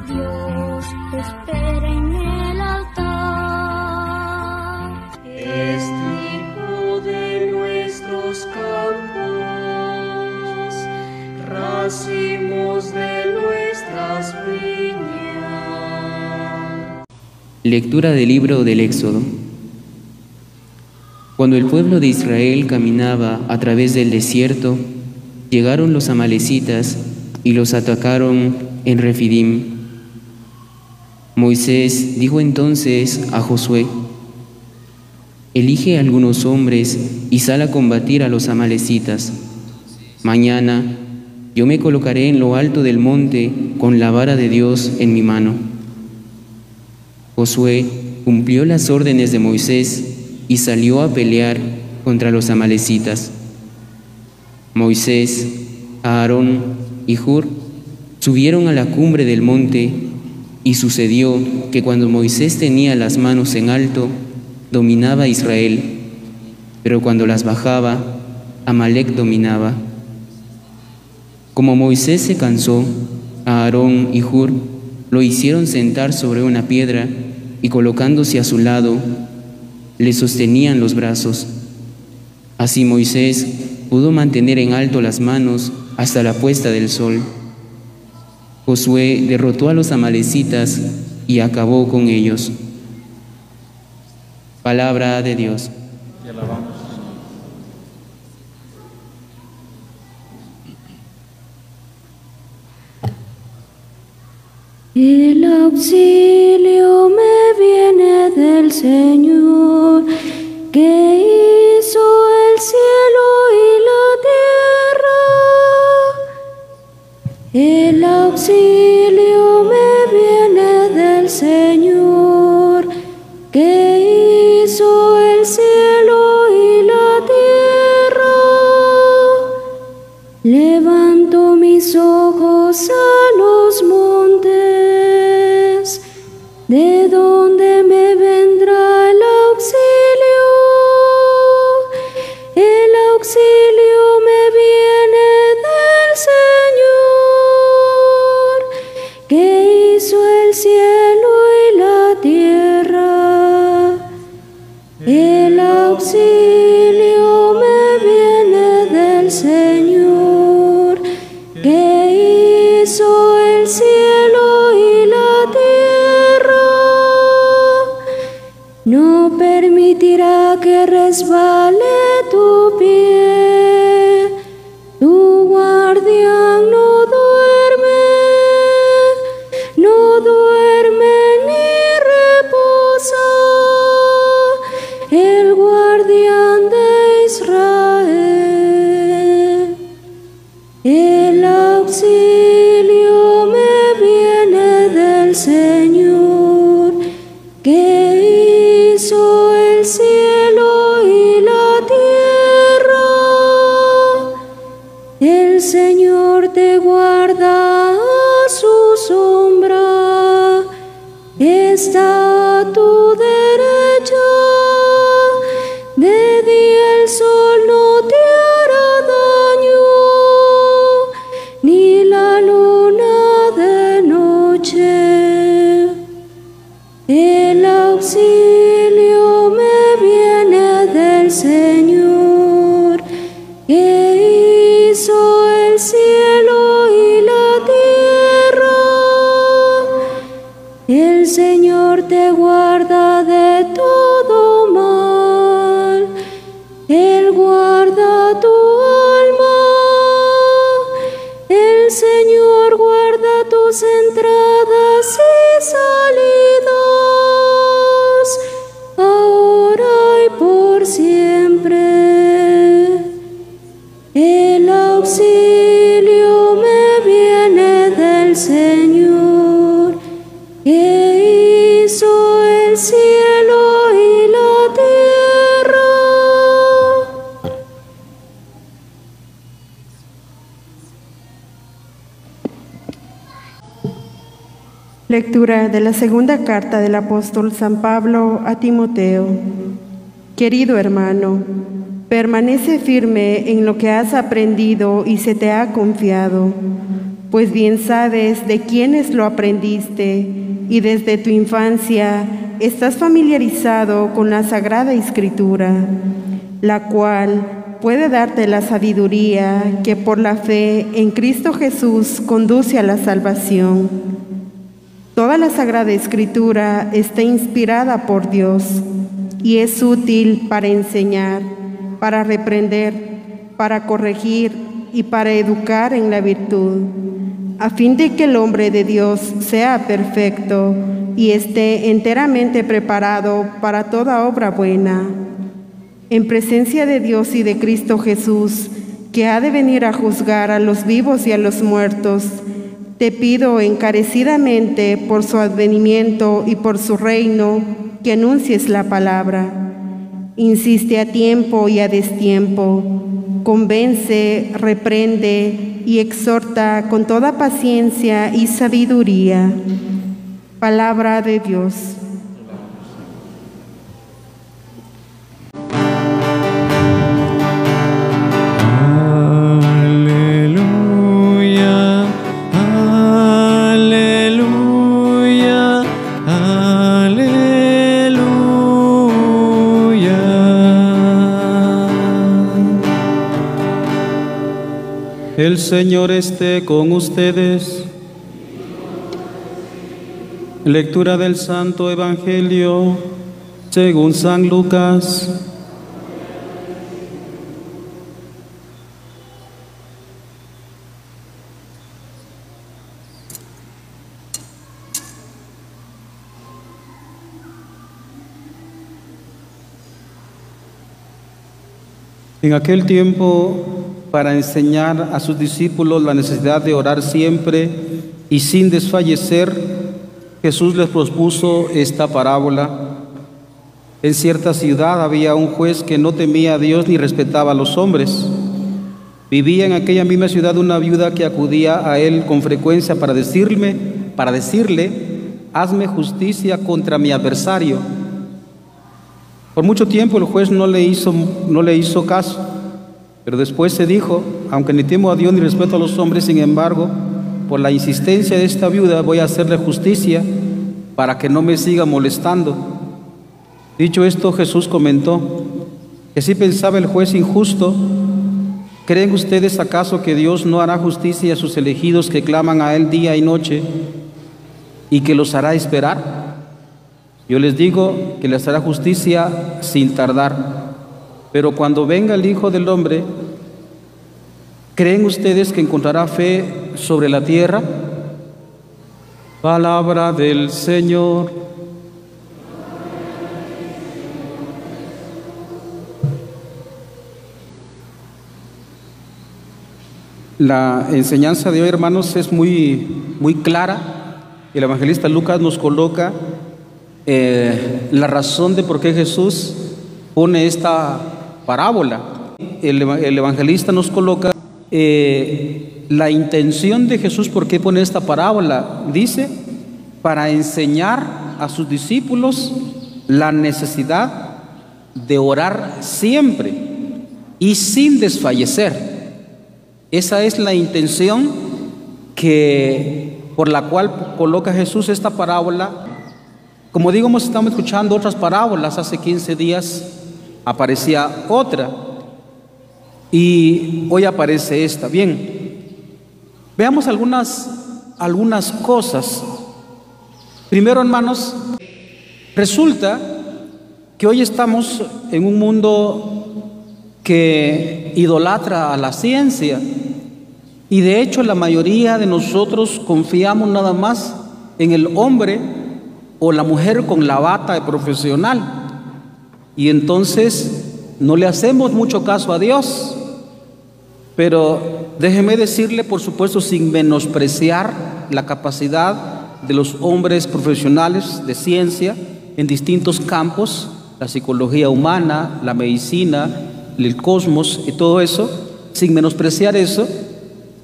Dios te espera en el altar. Es trigo de nuestros campos, racimos de nuestras viñas. Lectura del libro del Éxodo. Cuando el pueblo de Israel caminaba a través del desierto, llegaron los amalecitas y los atacaron en Refidim. Moisés dijo entonces a Josué: elige algunos hombres y sal a combatir a los amalecitas. Mañana yo me colocaré en lo alto del monte con la vara de Dios en mi mano. Josué cumplió las órdenes de Moisés y salió a pelear contra los amalecitas. Moisés, Aarón y Hur subieron a la cumbre del monte, y sucedió que cuando Moisés tenía las manos en alto, dominaba a Israel, pero cuando las bajaba, Amalec dominaba. Como Moisés se cansó, Aarón y Hur lo hicieron sentar sobre una piedra y colocándose a su lado, le sostenían los brazos. Así Moisés pudo mantener en alto las manos hasta la puesta del sol. Josué derrotó a los amalecitas y acabó con ellos. Palabra de Dios. Te alabamos. El auxilio me viene del Señor, que hizo el cielo y la tierra. El auxilio me viene del Señor, que hizo el cielo y la tierra. Levanto mis ojos a los montes, ¿de dónde me vendrá el auxilio? El auxilio me viene del Señor, que hizo el cielo y la tierra. El auxilio me viene del Señor, que hizo el cielo y la tierra. No permitirá que resbale tu pie, tu guardián no duerme ni reposa, el guardián de Israel. El auxilio me viene del Señor, que hizo el cielo y la tierra. El Señor te guarda a su sombra, está a tu derecha. De día el sol no te hará daño, ni la luna de noche. El auxilio me viene del Señor, que hizo el cielo y la tierra. El Señor te guarda de todo mal, Él guarda tu alma. El Señor guarda tus entradas y salidas, ahora y por siempre. El auxilio me viene del Señor, que hizo el cielo y la tierra. Lectura de la segunda carta del apóstol San Pablo a Timoteo. Querido hermano, permanece firme en lo que has aprendido y se te ha confiado. pues bien sabes de quiénes lo aprendiste y desde tu infancia estás familiarizado con la Sagrada Escritura, la cual puede darte la sabiduría que por la fe en Cristo Jesús conduce a la salvación. Toda la Sagrada Escritura está inspirada por Dios y es útil para enseñar, para reprender, para corregir y para educar en la virtud, a fin de que el hombre de Dios sea perfecto y esté enteramente preparado para toda obra buena. En presencia de Dios y de Cristo Jesús, que ha de venir a juzgar a los vivos y a los muertos, te pido encarecidamente por su advenimiento y por su reino, que anuncies la palabra. Insiste a tiempo y a destiempo, convence, reprende y exhorta con toda paciencia y sabiduría. Palabra de Dios. Aleluya, aleluya, aleluya. El Señor esté con ustedes. Lectura del Santo Evangelio según San Lucas. En aquel tiempo, para enseñar a sus discípulos la necesidad de orar siempre y sin desfallecer, Jesús les propuso esta parábola. En cierta ciudad había un juez que no temía a Dios ni respetaba a los hombres. Vivía en aquella misma ciudad una viuda que acudía a él con frecuencia para decirle, hazme justicia contra mi adversario. Por mucho tiempo el juez no le hizo caso, pero después se dijo, aunque ni temo a Dios ni respeto a los hombres, sin embargo, por la insistencia de esta viuda voy a hacerle justicia para que no me siga molestando. Dicho esto, Jesús comentó que si pensaba el juez injusto, ¿creen ustedes acaso que Dios no hará justicia a sus elegidos que claman a Él día y noche y que los hará esperar? Yo les digo que les hará justicia sin tardar. Pero cuando venga el Hijo del Hombre, ¿creen ustedes que encontrará fe sobre la tierra? Palabra del Señor. La enseñanza de hoy, hermanos, es muy clara. El evangelista Lucas nos coloca la razón de por qué Jesús pone esta parábola. El evangelista nos coloca la intención de Jesús por qué pone esta parábola. Dice, para enseñar a sus discípulos la necesidad de orar siempre y sin desfallecer. Esa es la intención por la cual coloca Jesús esta parábola. Como digo, estamos escuchando otras parábolas. Hace 15 días aparecía otra y hoy aparece esta. Bien, veamos algunas cosas. Primero, hermanos, resulta que hoy estamos en un mundo que idolatra a la ciencia y de hecho la mayoría de nosotros confiamos nada más en el hombre o la mujer con la bata de profesional, y entonces no le hacemos mucho caso a Dios. Pero déjeme decirle, por supuesto, sin menospreciar la capacidad de los hombres profesionales de ciencia en distintos campos, la psicología humana, la medicina, el cosmos y todo eso, sin menospreciar eso,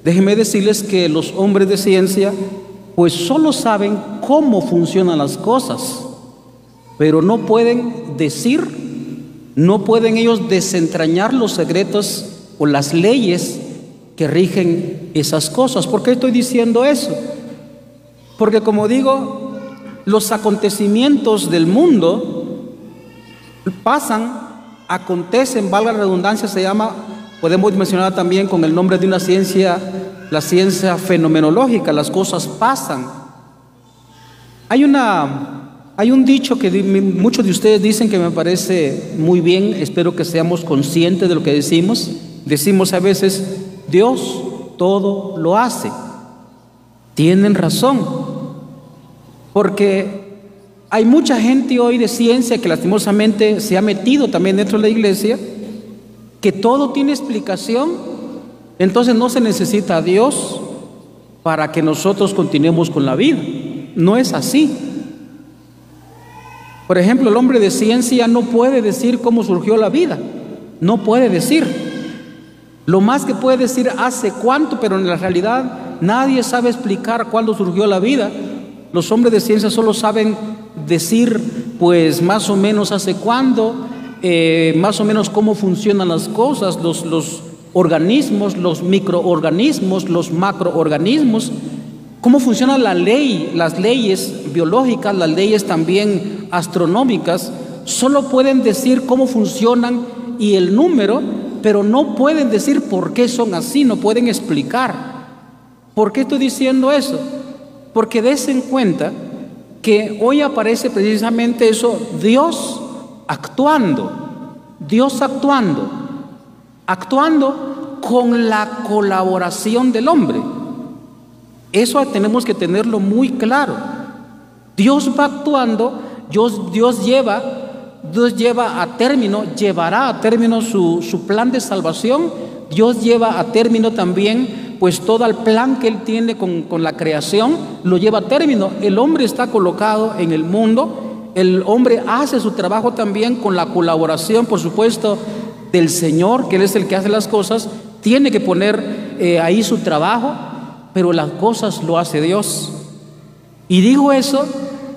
déjenme decirles que los hombres de ciencia pues solo saben cómo funcionan las cosas, pero no pueden decir, no pueden ellos desentrañar los secretos o las leyes que rigen esas cosas. ¿Por qué estoy diciendo eso? Porque, como digo, los acontecimientos del mundo pasan, acontecen, valga la redundancia, se llama, podemos mencionar también con el nombre de una ciencia, la ciencia fenomenológica. Las cosas pasan. Hay un dicho que muchos de ustedes dicen que me parece muy bien, espero que seamos conscientes de lo que decimos. Decimos a veces, Dios todo lo hace. Tienen razón, porque hay mucha gente hoy de ciencia que lastimosamente se ha metido también dentro de la iglesia, que todo tiene explicación, entonces no se necesita a Dios para que nosotros continuemos con la vida. No es así. Por ejemplo, el hombre de ciencia no puede decir cómo surgió la vida, no puede decir. Lo más que puede decir hace cuánto, pero en la realidad nadie sabe explicar cuándo surgió la vida. Los hombres de ciencia solo saben decir, pues más o menos hace cuándo, más o menos cómo funcionan las cosas, los organismos, los microorganismos, los macroorganismos, cómo funciona la ley, las leyes biológicas, las leyes también astronómicas. Solo pueden decir cómo funcionan y el número, pero no pueden decir por qué son así, no pueden explicar. ¿Por qué estoy diciendo eso? Porque desen cuenta que hoy aparece precisamente eso, Dios actuando con la colaboración del hombre. Eso tenemos que tenerlo muy claro. Dios va actuando, Dios lleva a término, llevará a término su plan de salvación. Dios lleva a término también pues todo el plan que Él tiene con la creación, lo lleva a término. El hombre está colocado en el mundo, el hombre hace su trabajo también con la colaboración, por supuesto, del Señor, que Él es el que hace las cosas, tiene que poner ahí su trabajo, pero las cosas lo hace Dios. Y digo eso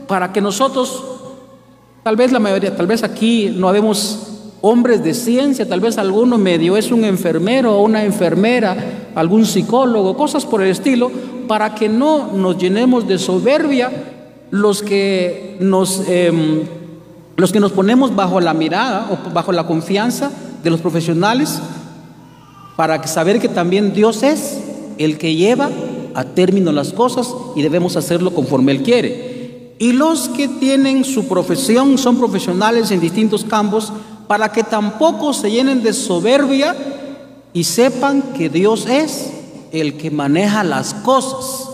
para que nosotros, tal vez la mayoría, tal vez aquí no habemos hombres de ciencia, tal vez alguno medio es un enfermero o una enfermera, algún psicólogo, cosas por el estilo, para que no nos llenemos de soberbia los que nos ponemos bajo la mirada o bajo la confianza de los profesionales, para saber que también Dios es el que lleva a término las cosas y debemos hacerlo conforme Él quiere. Y los que tienen su profesión son profesionales en distintos campos, para que tampoco se llenen de soberbia y sepan que Dios es el que maneja las cosas.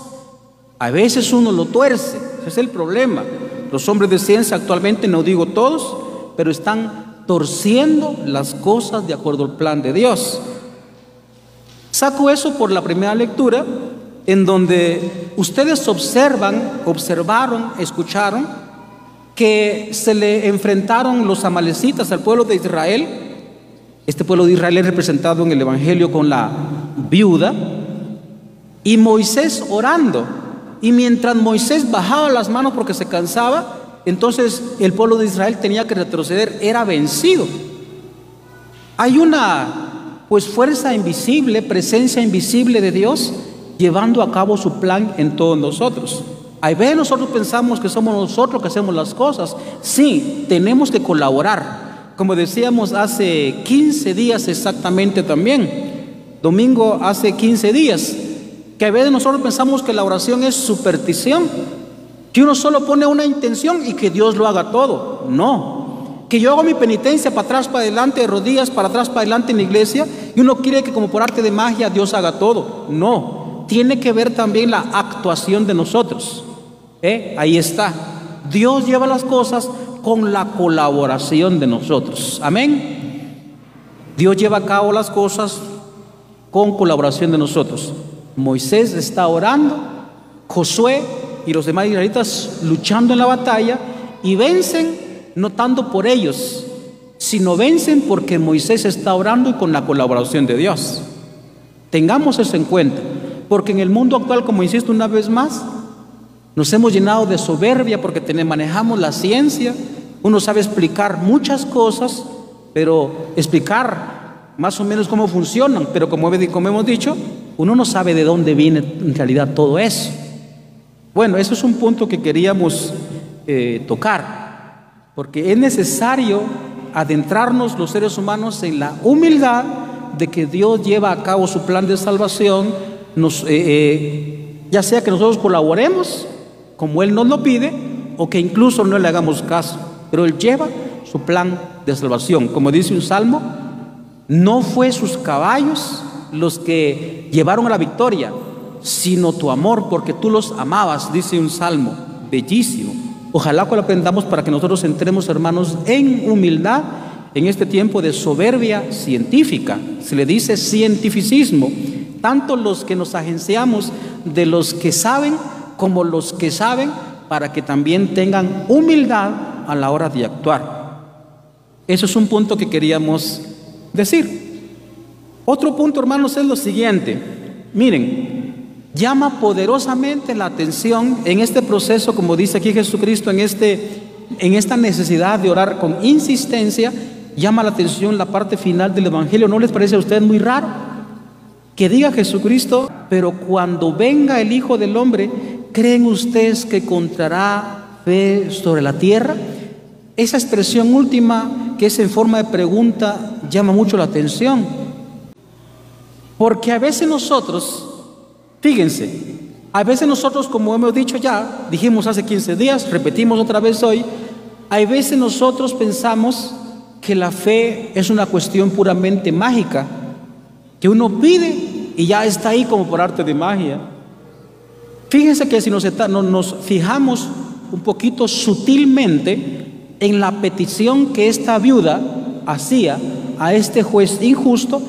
A veces uno lo tuerce, ese es el problema. Los hombres de ciencia actualmente, no digo todos, pero están torciendo las cosas de acuerdo al plan de Dios. Saco eso por la primera lectura, en donde ustedes observaron, escucharon que se le enfrentaron los amalecitas al pueblo de Israel. Este pueblo de Israel es representado en el Evangelio con la viuda, y Moisés orando. Y mientras Moisés bajaba las manos porque se cansaba, entonces el pueblo de Israel tenía que retroceder, era vencido. Hay una fuerza invisible, presencia invisible de Dios llevando a cabo su plan en todos nosotros. A veces nosotros pensamos que somos nosotros que hacemos las cosas. Sí, tenemos que colaborar. Como decíamos hace 15 días exactamente también, domingo hace 15 días, que a veces nosotros pensamos que la oración es superstición, que uno solo pone una intención y que Dios lo haga todo. No, que yo hago mi penitencia para atrás, para adelante, de rodillas, para atrás, para adelante en la iglesia, y uno quiere que como por arte de magia Dios haga todo. No, tiene que ver también la actuación de nosotros. Ahí está. Dios lleva las cosas con la colaboración de nosotros. Amén. Dios lleva a cabo las cosas con colaboración de nosotros. Moisés está orando, Josué y los demás israelitas luchando en la batalla, y vencen no tanto por ellos, sino vencen porque Moisés está orando y con la colaboración de Dios. Tengamos eso en cuenta, porque en el mundo actual, como insisto una vez más, nos hemos llenado de soberbia porque manejamos la ciencia. Uno sabe explicar muchas cosas, pero explicar más o menos cómo funcionan, pero como hemos dicho, uno no sabe de dónde viene en realidad todo eso. Bueno, eso es un punto que queríamos tocar, porque es necesario adentrarnos los seres humanos en la humildad de que Dios lleva a cabo su plan de salvación, ya sea que nosotros colaboremos como Él nos lo pide, o que incluso no le hagamos caso, pero Él lleva su plan de salvación. Como dice un salmo, no fue sus caballos los que llevaron a la victoria, sino tu amor, porque tú los amabas, dice un salmo bellísimo. Ojalá que lo aprendamos para que nosotros entremos, hermanos, en humildad en este tiempo de soberbia científica. Se le dice cientificismo, tanto los que nos agenciamos de los que saben como los que saben, para que también tengan humildad a la hora de actuar. Eso es un punto que queríamos decir. Otro punto, hermanos, es lo siguiente. Miren, llama poderosamente la atención en este proceso, como dice aquí Jesucristo, en esta necesidad de orar con insistencia, llama la atención la parte final del Evangelio. ¿No les parece a ustedes muy raro que diga Jesucristo, pero cuando venga el Hijo del Hombre, ¿creen ustedes que encontrará fe sobre la tierra? Esa expresión última, que es en forma de pregunta, llama mucho la atención, porque a veces nosotros, fíjense, a veces nosotros, como hemos dicho ya, dijimos hace 15 días, repetimos otra vez hoy, hay veces nosotros pensamos que la fe es una cuestión puramente mágica, que uno pide y ya está ahí como por arte de magia. Fíjense que si nos fijamos un poquito sutilmente en la petición que esta viuda hacía a este juez injusto,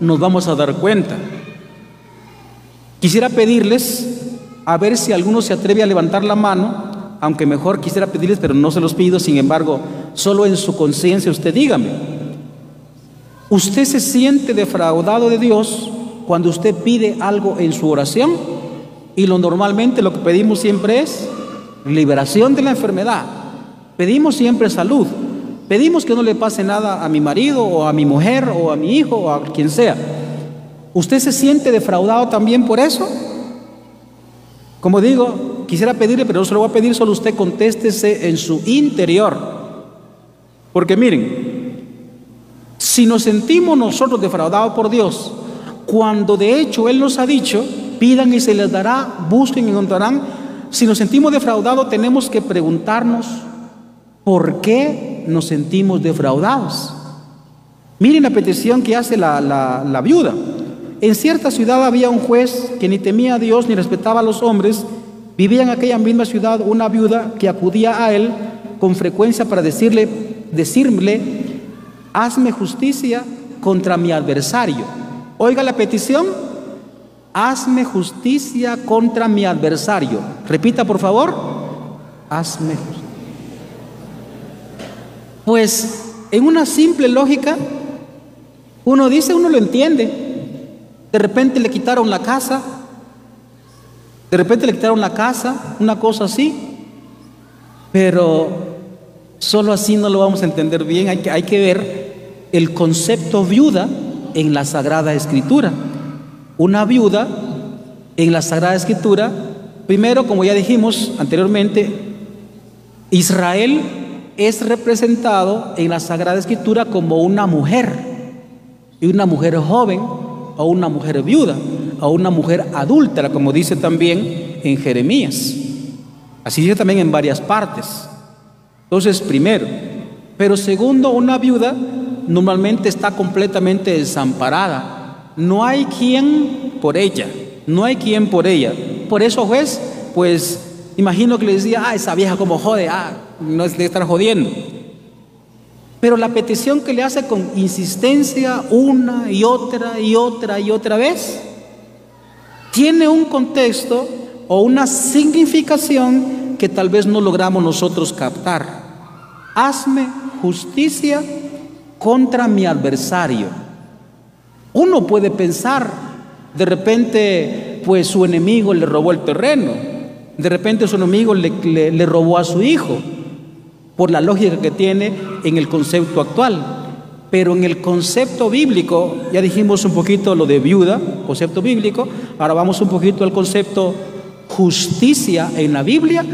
nos vamos a dar cuenta. Quisiera pedirles, a ver si alguno se atreve a levantar la mano, aunque mejor quisiera pedirles, pero no se los pido, sin embargo, solo en su conciencia usted dígame. ¿Usted se siente defraudado de Dios cuando usted pide algo en su oración? Y normalmente lo que pedimos siempre es liberación de la enfermedad. Pedimos siempre salud. Pedimos que no le pase nada a mi marido o a mi mujer o a mi hijo o a quien sea. ¿Usted se siente defraudado también por eso? Como digo, quisiera pedirle, pero no se lo voy a pedir, solo usted contéstese en su interior. Porque miren, si nos sentimos nosotros defraudados por Dios, cuando de hecho Él nos ha dicho, pidan y se les dará, busquen y encontrarán, si nos sentimos defraudados, tenemos que preguntarnos, ¿por qué nos sentimos defraudados? Miren la petición que hace la viuda. En cierta ciudad había un juez que ni temía a Dios ni respetaba a los hombres. Vivía en aquella misma ciudad una viuda que acudía a él con frecuencia para decirle, hazme justicia contra mi adversario. Oiga la petición, hazme justicia contra mi adversario. Repita, por favor, hazme justicia. Pues en una simple lógica, uno dice, uno lo entiende. De repente le quitaron la casa, una cosa así, pero solo así no lo vamos a entender bien. Hay que ver el concepto viuda en la Sagrada Escritura. Una viuda en la Sagrada Escritura, primero, como ya dijimos anteriormente, Israel es representado en la Sagrada Escritura como una mujer, y una mujer joven, o una mujer viuda, o una mujer adúltera, como dice también en Jeremías. Así dice también en varias partes. Entonces, primero. Pero segundo, una viuda normalmente está completamente desamparada. No hay quien por ella. Por eso, juez, pues, imagino que le decía, esa vieja como jode, no es de estar jodiendo. Pero la petición que le hace con insistencia una y otra vez, tiene un contexto o una significación que tal vez no logramos nosotros captar. Hazme justicia contra mi adversario. Uno puede pensar, de repente, pues su enemigo le robó el terreno, de repente su enemigo le robó a su hijo, por la lógica que tiene en el concepto actual. pero en el concepto bíblico, ya dijimos un poquito lo de viuda, concepto bíblico, ahora vamos un poquito al concepto justicia en la Biblia.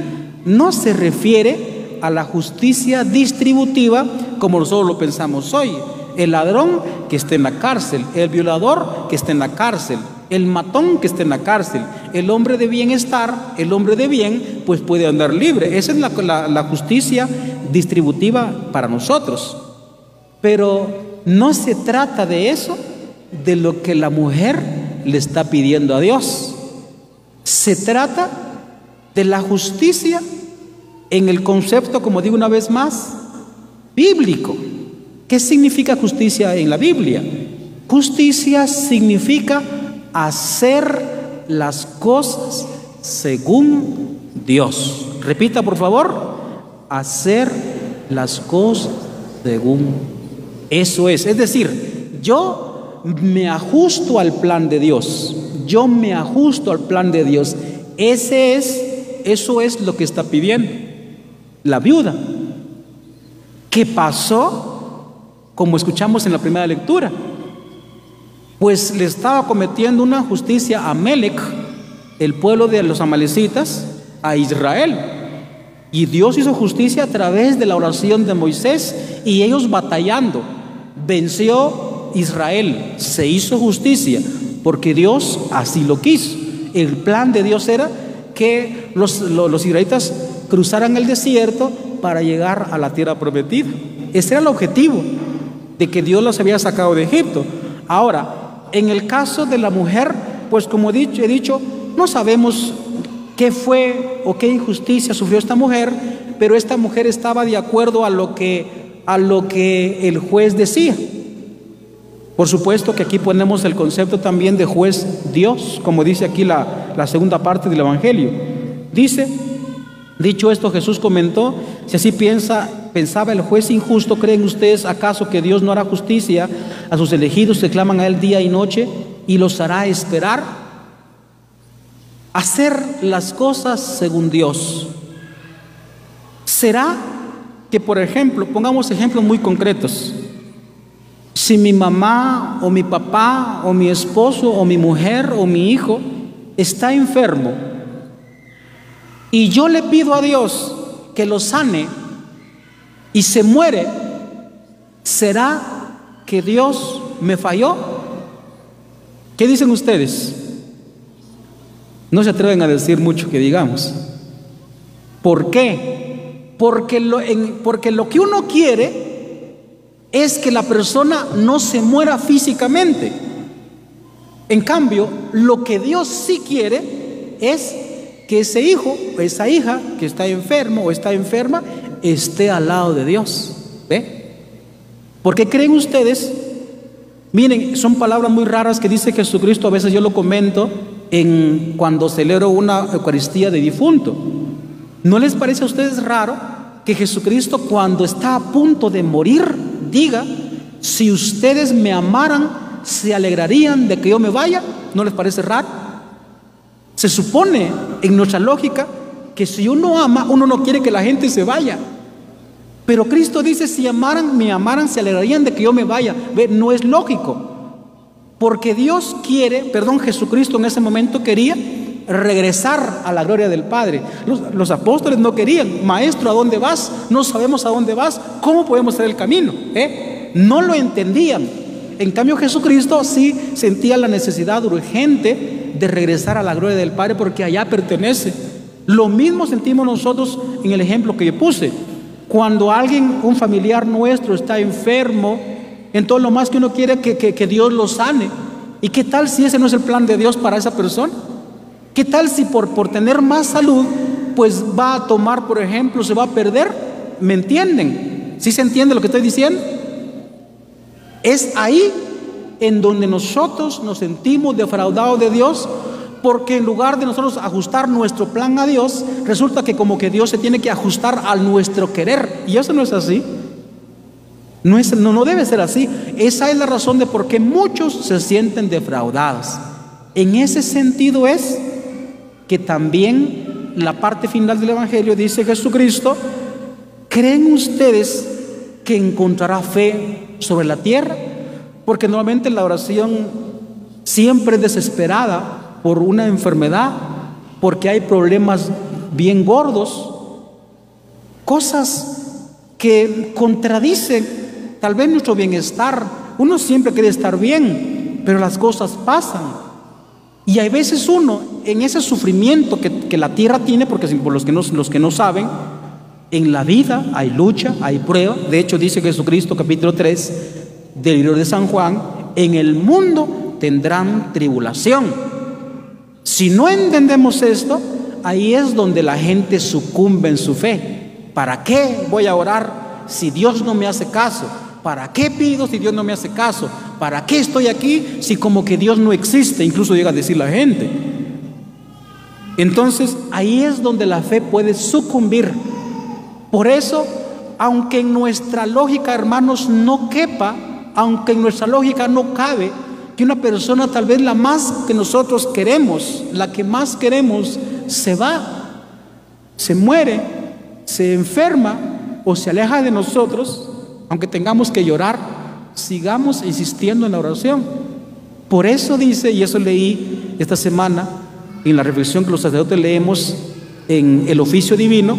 No se refiere a la justicia distributiva como nosotros lo pensamos hoy. El ladrón que esté en la cárcel, el violador que esté en la cárcel, el matón que esté en la cárcel, el hombre de bienestar, el hombre de bien, pues puede andar libre. Esa es la justicia distributiva para nosotros. Pero no se trata de eso, de lo que la mujer le está pidiendo a Dios. Se trata de la justicia en el concepto, como digo una vez más, bíblico. ¿Qué significa justicia en la Biblia? Justicia significa hacer las cosas según Dios. Repita, por favor, hacer las cosas según eso es. Es decir, yo me ajusto al plan de Dios. Yo me ajusto al plan de Dios. Eso es lo que está pidiendo la viuda. ¿Qué pasó? Como escuchamos en la primera lectura, pues le estaba cometiendo una justicia a Amalec, el pueblo de los amalecitas, a Israel. Y Dios hizo justicia a través de la oración de Moisés y ellos batallando. Venció Israel, se hizo justicia porque Dios así lo quiso. El plan de Dios era que los israelitas cruzaran el desierto para llegar a la tierra prometida. Ese era el objetivo, de que Dios los había sacado de Egipto. Ahora, en el caso de la mujer, pues como he dicho, no sabemos qué fue o qué injusticia sufrió esta mujer, pero esta mujer estaba de acuerdo a lo que el juez decía. Por supuesto que aquí ponemos el concepto también de juez Dios, como dice aquí la segunda parte del Evangelio. Dice: dicho esto, Jesús comentó: si así pensaba el juez injusto, ¿creen ustedes acaso que Dios no hará justicia a sus elegidos que claman a Él día y noche y los hará esperar? Hacer las cosas según Dios. ¿Será que, por ejemplo, pongamos ejemplos muy concretos, si mi mamá o mi papá o mi esposo o mi mujer o mi hijo está enfermo y yo le pido a Dios que lo sane y se muere, ¿será que Dios me falló? ¿Qué dicen ustedes? No se atreven a decir mucho que digamos. ¿Por qué? Porque lo que uno quiere es que la persona no se muera físicamente. En cambio, lo que Dios sí quiere es que ese hijo o esa hija que está enfermo o está enferma esté al lado de Dios. ¿Ve? ¿Por qué creen ustedes? Miren, son palabras muy raras que dice Jesucristo. A veces yo lo comento cuando celebro una Eucaristía de difunto. ¿No les parece a ustedes raro que Jesucristo, cuando está a punto de morir, diga: si ustedes me amaran, se alegrarían de que yo me vaya? ¿No les parece raro? Se supone en nuestra lógica que si uno ama, uno no quiere que la gente se vaya. Pero Cristo dice: si me amaran, se alegrarían de que yo me vaya. ¿Ve? No es lógico. Porque Dios Jesucristo en ese momento quería regresar a la gloria del Padre. Los apóstoles no querían: maestro, ¿a dónde vas? No sabemos a dónde vas. ¿Cómo podemos hacer el camino? No lo entendían. En cambio, Jesucristo sí sentía la necesidad urgente de regresar a la gloria del Padre, porque allá pertenece. Lo mismo sentimos nosotros en el ejemplo que yo puse. Cuando un familiar nuestro está enfermo, entonces lo más que uno quiere es que Dios lo sane. ¿Y qué tal si ese no es el plan de Dios para esa persona? ¿Qué tal si por tener más salud, pues va a tomar, por ejemplo, se va a perder? ¿Me entienden? ¿Sí se entiende lo que estoy diciendo? Es ahí en donde nosotros nos sentimos defraudados de Dios, porque en lugar de nosotros ajustar nuestro plan a Dios, resulta que como que Dios se tiene que ajustar a nuestro querer, y eso no es así. No debe ser así. Esa es la razón de por qué muchos se sienten defraudados. En ese sentido es que también la parte final del Evangelio dice Jesucristo: ¿creen ustedes que encontrará fe sobre la tierra, porque normalmente la oración siempre es desesperada por una enfermedad, porque hay problemas bien gordos, cosas que contradicen tal vez nuestro bienestar. Uno siempre quiere estar bien, pero las cosas pasan. Y hay veces uno, en ese sufrimiento que la tierra tiene, porque por los que no saben, en la vida hay lucha, hay prueba. De hecho dice Jesucristo, capítulo 3 del libro de San Juan: en el mundo tendrán tribulación. Si no entendemos esto, ahí es donde la gente sucumbe en su fe. ¿Para qué voy a orar si Dios no me hace caso? ¿Para qué pido si Dios no me hace caso? ¿Para qué estoy aquí si como que Dios no existe? Incluso llega a decir la gente. Entonces ahí es donde la fe puede sucumbir. Por eso, aunque en nuestra lógica, hermanos, no quepa, aunque en nuestra lógica no cabe que una persona, tal vez la más que nosotros queremos, la que más queremos, se va, se muere, se enferma o se aleja de nosotros, aunque tengamos que llorar, sigamos insistiendo en la oración. Por eso dice, y eso leí esta semana en la reflexión que los sacerdotes leemos en el oficio divino,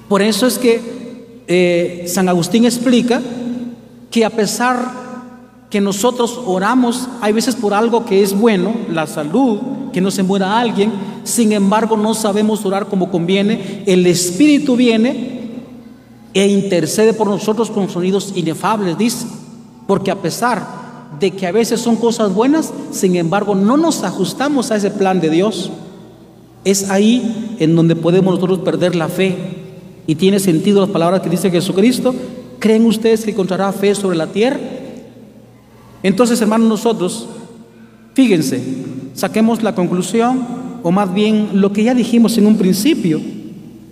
por eso es que San Agustín explica que a pesar que nosotros oramos, hay veces por algo que es bueno, la salud, que no se muera alguien, sin embargo no sabemos orar como conviene, el Espíritu viene e intercede por nosotros con sonidos inefables, dice, porque a pesar de que a veces son cosas buenas, sin embargo no nos ajustamos a ese plan de Dios. Es ahí en donde podemos nosotros perder la fe. Y tiene sentido las palabras que dice Jesucristo: ¿creen ustedes que encontrará fe sobre la tierra? Entonces, hermanos, nosotros, fíjense, saquemos la conclusión, o más bien lo que ya dijimos en un principio.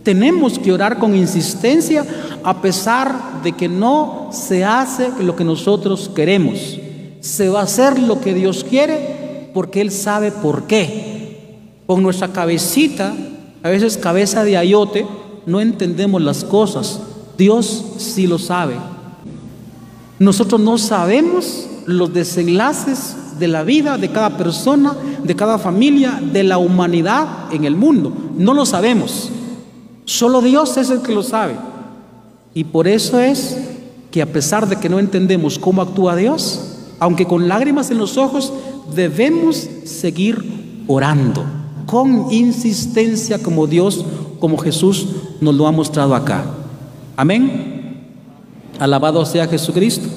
Tenemos que orar con insistencia a pesar de que no se hace lo que nosotros queremos. Se va a hacer lo que Dios quiere porque Él sabe por qué. Con nuestra cabecita, a veces cabeza de ayote, no entendemos las cosas. Dios sí lo sabe. Nosotros no sabemos los desenlaces de la vida de cada persona, de cada familia, de la humanidad en el mundo. No lo sabemos. Solo Dios es el que lo sabe. Y por eso es que a pesar de que no entendemos cómo actúa Dios, aunque con lágrimas en los ojos, debemos seguir orando con insistencia, como Dios, como Jesús nos lo ha mostrado acá. Amén. Alabado sea Jesucristo.